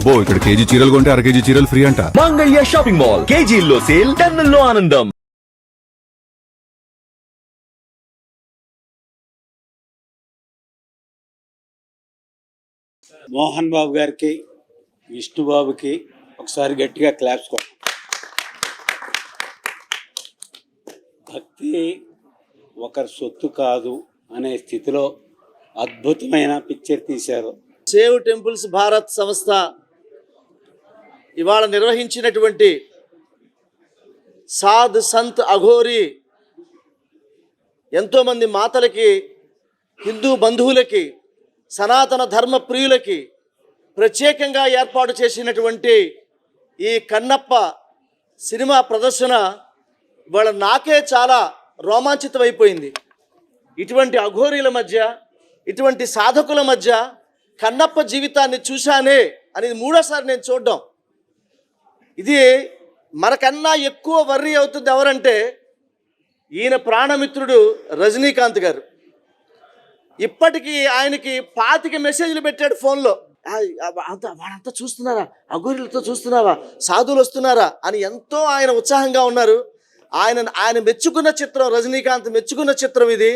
అబ్బో ఇక్కడ కేజీ చీరలు కొంటే అర కేజీ చీరలు ఫ్రీ అంట. మంగళ్య షాపింగ్ మాల్, కేజీల్లో సేల్, టన్నుల్లో ఆనందం. మోహన్ బాబు గారికి, విష్ణుబాబుకి ఒకసారి గట్టిగా క్లాప్స్ కొట్టాలి. భక్తి ఒకరి సొత్తు కాదు అనే స్థితిలో అద్భుతమైన పిక్చర్ తీశారు. సేవ్ టెంపుల్స్ భారత్ సంస్థ ఇవాళ నిర్వహించినటువంటి సాధ్ సంత్ అఘోరి ఎంతోమంది మాతలకి, హిందూ బంధువులకి, సనాతన ధర్మ ప్రియులకి ప్రత్యేకంగా ఏర్పాటు చేసినటువంటి ఈ కన్నప్ప సినిమా ప్రదర్శన ఇవాళ నాకే చాలా రోమాంచితమైపోయింది. ఇటువంటి అఘోరీల మధ్య, ఇటువంటి సాధకుల మధ్య కన్నప్ప జీవితాన్ని చూశానే అనేది మూడోసారి నేను చూడడం. ఇది మనకన్నా ఎక్కువ వర్రీ అవుతుంది ఎవరంటే ఈయన ప్రాణమిత్రుడు రజనీకాంత్ గారు. ఇప్పటికీ ఆయనకి 25 మెసేజ్లు పెట్టాడు ఫోన్లో. వాడంతా చూస్తున్నారా, అఘోరీలతో చూస్తున్నావా, సాధువులు వస్తున్నారా అని ఎంతో ఆయన ఉత్సాహంగా ఉన్నారు. ఆయన మెచ్చుకున్న చిత్రం, రజనీకాంత్ మెచ్చుకున్న చిత్రం ఇది.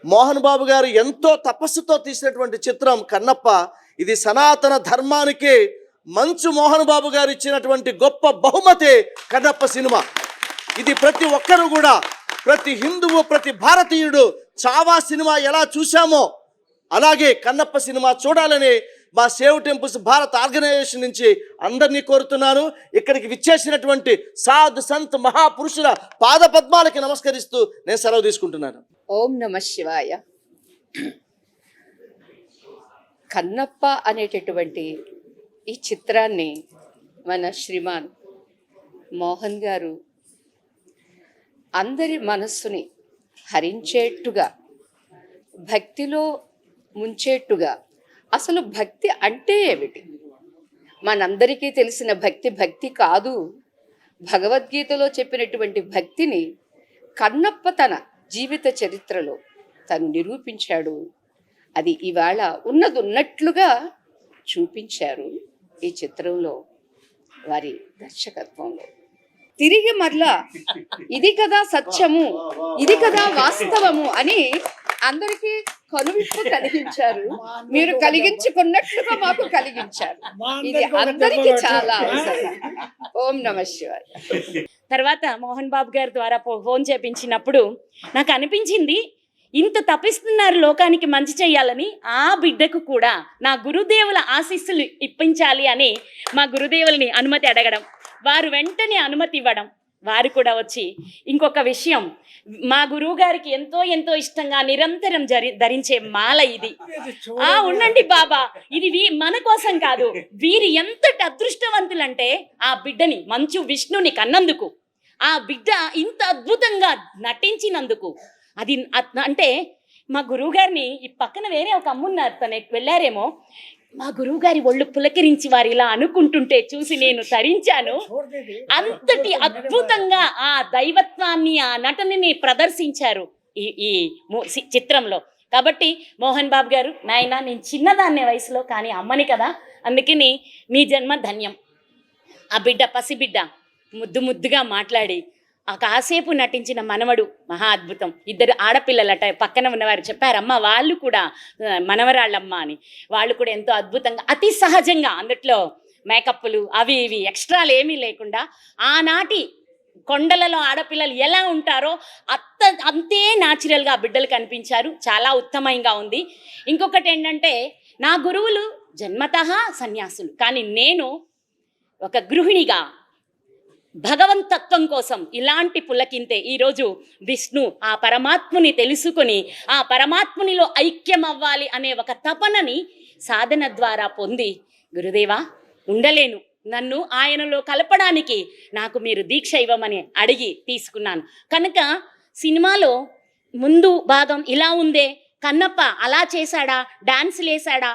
మోహన్ బాబు గారు ఎంతో తపస్సుతో తీసినటువంటి చిత్రం కన్నప్ప. ఇది సనాతన ధర్మానికి మంచు మోహన్ బాబు గారు ఇచ్చినటువంటి గొప్ప బహుమతి కన్నప్ప సినిమా. ఇది ప్రతి ఒక్కరు కూడా, ప్రతి హిందువు, ప్రతి భారతీయుడు చావా సినిమా ఎలా చూశామో అలాగే కన్నప్ప సినిమా చూడాలని మా సేవ్ టెంపుల్స్ భారత్ ఆర్గనైజేషన్ నుంచి అందరినీ కోరుతున్నాను. ఇక్కడికి విచ్చేసినటువంటి సాధు సంత్ మహాపురుషుల పాద పద్మాలకి నమస్కరిస్తూ నేను సెలవు తీసుకుంటున్నాను. ఓం నమ శివాయ. కన్నప్ప అనేటటువంటి ఈ చిత్రాన్ని మన శ్రీమాన్ మోహన్ గారు అందరి మనస్సుని హరించేట్టుగా, భక్తిలో ముంచేట్టుగా, అసలు భక్తి అంటే ఏమిటి, మనందరికీ తెలిసిన భక్తి కాదు, భగవద్గీతలో చెప్పినటువంటి భక్తిని కన్నప్ప తన జీవిత చరిత్రలో తను నిరూపించాడు. అది ఇవాళ ఉన్నట్లుగా చూపించారు ఈ చిత్రంలో వారి దర్శకత్వంలో. తిరిగి మరలా ఇది కదా సత్యము, ఇది కదా వాస్తవము అని అందరికీ కనువిప్పు కలిగించారు. మీరు కలిగించుకున్నట్లుగా మాకు కలిగించారు. ఇది అందరికీ చాలా అవసరం. ఓం నమ శివాయ. తర్వాత మోహన్ బాబు గారి ద్వారా ఫోన్ చేపించినప్పుడు నాకు అనిపించింది, ఇంత తపిస్తున్నారు లోకానికి మంచి చేయాలని, ఆ బిడ్డకు కూడా నా గురుదేవుల ఆశీస్సులు ఇప్పించాలి అని మా గురుదేవుల్ని అనుమతి అడగడం, వారు వెంటనే అనుమతి ఇవ్వడం. వారు కూడా వచ్చి ఇంకొక విషయం, మా గురువు గారికి ఎంతో ఎంతో ఇష్టంగా నిరంతరం ధరించే మాల ఇది. ఉండండి బాబా, ఇది మన కోసం కాదు, వీరు ఎంతటి అదృష్టవంతులంటే ఆ బిడ్డని, మంచు విష్ణుని కన్నందుకు, ఆ బిడ్డ ఇంత అద్భుతంగా నటించినందుకు. అది అంటే మా గురువుగారిని ఈ పక్కన వేరే ఒక అమ్మున్నారు, తను వెళ్ళారేమో, మా గురువుగారి ఒళ్ళు పులకరించి వారు ఇలా అనుకుంటుంటే చూసి నేను తరించాను. అంతటి అద్భుతంగా ఆ దైవత్వాన్ని, ఆ నటనని ప్రదర్శించారు ఈ చిత్రంలో. కాబట్టి మోహన్ బాబు గారు, నాయన నేను చిన్నదాన్నే వయసులో, కానీ అమ్మని కదా, అందుకని మీ జన్మ ధన్యం. ఆ బిడ్డ, పసిబిడ్డ ముద్దుగా మాట్లాడి ఆ కాసేపు నటించిన మనవడు మహా అద్భుతం. 2 ఆడపిల్లలట పక్కన ఉన్నవారు చెప్పారమ్మ, వాళ్ళు కూడా మనవరాళ్ళమ్మ అని. వాళ్ళు కూడా ఎంతో అద్భుతంగా, అతి సహజంగా, అందుట్లో మేకప్లు అవి ఇవి ఎక్స్ట్రాలు ఏమీ లేకుండా, ఆనాటి కొండలలో ఆడపిల్లలు ఎలా ఉంటారో అంతే న్యాచురల్గా ఆ బిడ్డలు కనిపించారు. చాలా ఉత్తమంగా ఉంది. ఇంకొకటి ఏంటంటే, నా గురువులు జన్మతః సన్యాసులు, కానీ నేను ఒక గృహిణిగా భగవంతత్వం కోసం ఇలాంటి పులకింతే ఈరోజు విష్ణు, ఆ పరమాత్ముని తెలుసుకొని ఆ పరమాత్మునిలో ఐక్యం అవ్వాలి అనే ఒక తపనని సాధన ద్వారా పొంది, గురుదేవా ఉండలేను, నన్ను ఆయనలో కలపడానికి నాకు మీరు దీక్ష ఇవ్వమని అడిగి తీసుకున్నాను. కనుక సినిమాలో ముందు భాగం ఇలా ఉందే, కన్నప్ప అలా చేశాడా, డాన్సులు వేసాడా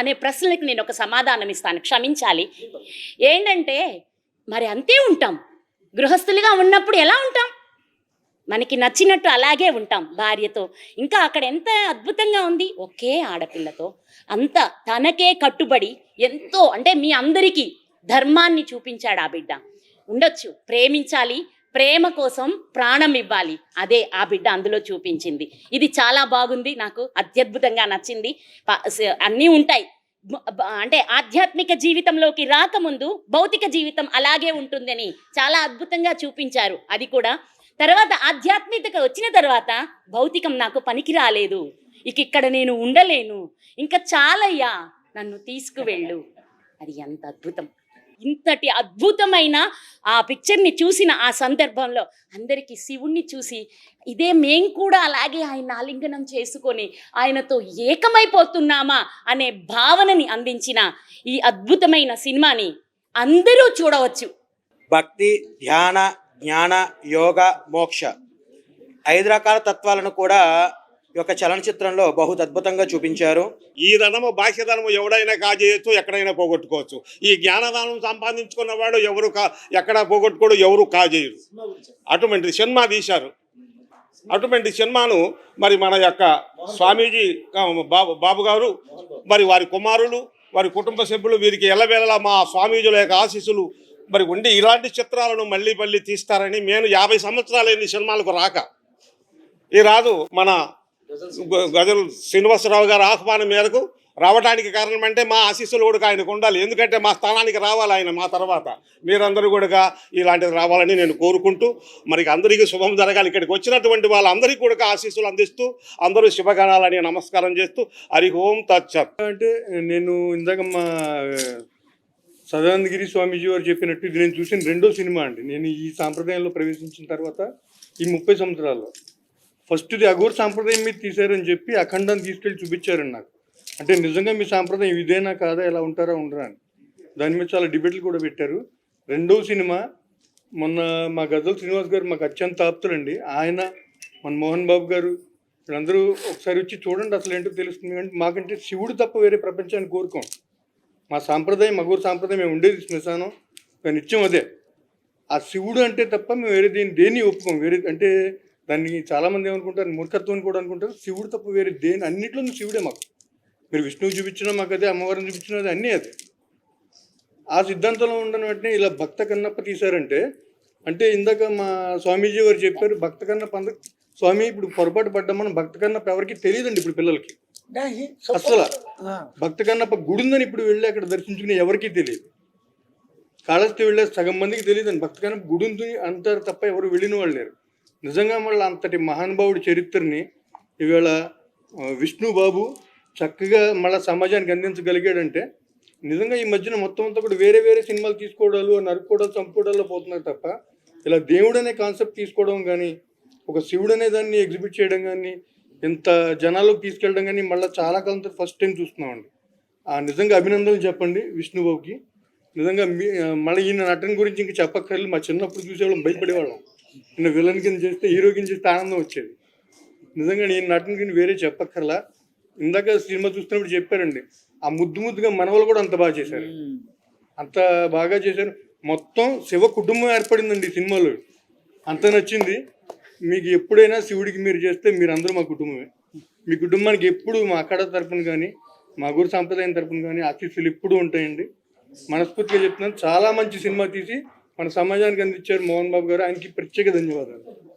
అనే ప్రశ్నలకు నేను ఒక సమాధానం ఇస్తాను, క్షమించాలి. ఏంటంటే, మరి అంతే ఉంటాం, గృహస్థులుగా ఉన్నప్పుడు ఎలా ఉంటాం, మనకి నచ్చినట్టు అలాగే ఉంటాం భార్యతో. ఇంకా అక్కడ ఎంత అద్భుతంగా ఉంది, ఒకే ఆడపిల్లతో అంత తనకే కట్టుబడి ఎంతో, అంటే మీ అందరికీ ధర్మాన్ని చూపించాడు ఆ బిడ్డ. ఉండొచ్చు, ప్రేమించాలి, ప్రేమ కోసం ప్రాణం ఇవ్వాలి, అదే ఆ బిడ్డ అందులో చూపించింది. ఇది చాలా బాగుంది, నాకు అత్యద్భుతంగా నచ్చింది. అన్నీ ఉంటాయి, అంటే ఆధ్యాత్మిక జీవితంలోకి రాకముందు భౌతిక జీవితం అలాగే ఉంటుందని చాలా అద్భుతంగా చూపించారు. అది కూడా తర్వాత ఆధ్యాత్మికత వచ్చిన తర్వాత భౌతికం నాకు పనికి రాలేదు, ఇక్కడ నేను ఉండలేను, ఇంకా చాలయ్యా, నన్ను తీసుకువెళ్ళు. అది ఎంత అద్భుతం! ఇంతటి అద్భుతమైన ఆ పిక్చర్ని చూసిన ఆ సందర్భంలో అందరికీ శివుణ్ణి చూసి ఇదే మేం కూడా అలాగే ఆయన ఆలింగనం చేసుకొని ఆయనతో ఏకమైపోతున్నామా అనే భావనని అందించిన ఈ అద్భుతమైన సినిమాని అందరూ చూడవచ్చు. భక్తి, ధ్యాన, జ్ఞాన, యోగ, మోక్ష 5 రకాల తత్వాలను కూడా ఈ యొక్క చలనచిత్రంలో బహు అద్భుతంగా చూపించారు. ఈ ధనము బాహ్యధనము ఎవడైనా కాజేయచ్చు, ఎక్కడైనా పోగొట్టుకోవచ్చు. ఈ జ్ఞానదానం సంపాదించుకున్నవాడు ఎవరు ఎక్కడ పోగొట్టుకోడు, ఎవరు కాజేయరు. అటువంటి సినిమా తీశారు. అటువంటి సినిమాను మరి మన యొక్క స్వామీజీ బాబు గారు, మరి వారి కుమారులు, వారి కుటుంబ సభ్యులు, వీరికి ఎల్లవేళలా మా స్వామీజుల యొక్క ఆశీస్సులు మరి ఉండి ఇలాంటి చిత్రాలను మళ్ళీ మళ్ళీ తీస్తారని, నేను 50 సంవత్సరాలైంది సినిమాలకు రాక. ఈ రాదు మన గజల్ శ్రీనివాసరావు గారి ఆహ్వానం మేరకు రావడానికి కారణం అంటే మా ఆశీస్సులు కూడా ఆయనకు ఉండాలి. ఎందుకంటే మా స్థానానికి రావాలి ఆయన మా తర్వాత. మీరందరూ కూడా ఇలాంటిది రావాలని నేను కోరుకుంటూ, మరి అందరికీ శుభం జరగాలి. ఇక్కడికి వచ్చినటువంటి వాళ్ళందరికీ కూడా ఆశీస్సులు అందిస్తూ అందరూ శుభగణాలని నమస్కారం చేస్తూ హరి ఓం తచ్చత్. అంటే నేను ఇందాక మా సదానందగిరి స్వామీజీ వారు చెప్పినట్టు ఇది నేను చూసిన 2వ సినిమా అండి. నేను ఈ సాంప్రదాయంలో ప్రవేశించిన తర్వాత ఈ 30 సంవత్సరాల్లో ఫస్ట్ది అఘోర సాంప్రదాయం మీద తీశారని చెప్పి అఖండాన్ని తీసుకెళ్ళి చూపించారండి నాకు. అంటే నిజంగా మీ సాంప్రదాయం ఇదేనా కాదా, ఎలా ఉంటారా ఉండరా అని దాని మీద చాలా డిబేట్లు కూడా పెట్టారు. 2వ సినిమా మొన్న మా గజల్ శ్రీనివాస్ గారు మాకు అత్యంత ఆప్తులండి. ఆయన మన మోహన్ బాబు గారు వీళ్ళందరూ ఒకసారి వచ్చి చూడండి అసలు ఏంటో తెలుస్తుంది. అంటే మాకంటే శివుడు తప్ప వేరే ప్రపంచాన్ని కోరుకోం. మా సాంప్రదాయం అఘోర సాంప్రదాయం మేము ఉండేది శ్మశానం, నిత్యం అదే. ఆ శివుడు అంటే తప్ప మేము వేరే దేన్ని ఒప్పుకోం. వేరే అంటే దాన్ని చాలామంది ఏమనుకుంటారు, మూర్ఖత్వం కూడా అనుకుంటారు. శివుడు తప్ప వేరే అన్నింటిలో శివుడే మాకు. మీరు విష్ణువు చూపించినా మాకు అదే, అమ్మవారిని చూపించినా అదే, అన్నీ అదే. ఆ సిద్ధాంతంలో ఉండని వెంటనే ఇలా భక్త కన్నప్ప తీశారంటే, అంటే ఇందాక మా స్వామీజీ వారు చెప్పారు భక్త కన్నప్ప స్వామి ఇప్పుడు పొరపాటు పడ్డాం మనం. భక్త కన్నప్ప ఎవరికి తెలియదండి ఇప్పుడు పిల్లలకి అసలు. భక్త కన్నప్ప గుడి ఉందని ఇప్పుడు వెళ్ళి అక్కడ దర్శించుకుని ఎవరికీ తెలియదు. కాళహస్తి వెళ్ళే సగం మందికి తెలియదండి భక్త కన్నప్ప గుడి ఉంది అంటారు తప్ప ఎవరు వెళ్ళిన వాళ్ళు లేరు. నిజంగా మళ్ళీ అంతటి మహానుభావుడి చరిత్రని ఈవేళ విష్ణు బాబు చక్కగా మళ్ళీ సమాజానికి అందించగలిగాడంటే నిజంగా ఈ మధ్యన మొత్తం అంతా కూడా వేరే వేరే సినిమాలు తీసుకోవడాలు, నరుక్కోవడాలు, చంపుకోవడాల్లో పోతున్నారు తప్ప ఇలా దేవుడు అనే కాన్సెప్ట్ తీసుకోవడం కానీ, ఒక శివుడు అనే దాన్ని ఎగ్జిబిట్ చేయడం కానీ, ఇంత జనాల్లోకి తీసుకెళ్ళడం కానీ మళ్ళీ చాలా కాలం తర్వాత ఫస్ట్ టైం చూస్తున్నామండి. నిజంగా అభినందనలు చెప్పండి విష్ణుబాబుకి. నిజంగా మళ్ళీ ఈయన నటన గురించి ఇంకా చెప్పక్కర్లేదు. మా చిన్నప్పుడు చూసేవాళ్ళం భయపడేవాళ్ళం. ఈయన విలన్ కింద చేస్తే, హీరో కింద చేస్తే ఆనందం వచ్చేది. నిజంగా ఈయన నటన కింద వేరే చెప్పక్కర్లా. ఇందాక సినిమా చూస్తున్నప్పుడు చెప్పారండి, ఆ ముద్దుగా మనవలు కూడా అంత బాగా చేశారు, అంత బాగా చేశారు. మొత్తం శివ కుటుంబం ఏర్పడిందండి ఈ సినిమాలో. అంత నచ్చింది. మీకు ఎప్పుడైనా శివుడికి మీరు చేస్తే మీరందరూ మా కుటుంబమే. మీ కుటుంబానికి ఎప్పుడు మా అక్కడ తరపున కానీ, మా గురు సాంప్రదాయం తరపున కానీ ఆశీస్సులు ఎప్పుడూ ఉంటాయండి. మనస్ఫూర్తిగా చెప్తున్నాను. చాలా మంచి సినిమా తీసి మన సమాజానికి అందించారు మోహన్ బాబు గారు. ఆయనకి ప్రత్యేక ధన్యవాదాలు.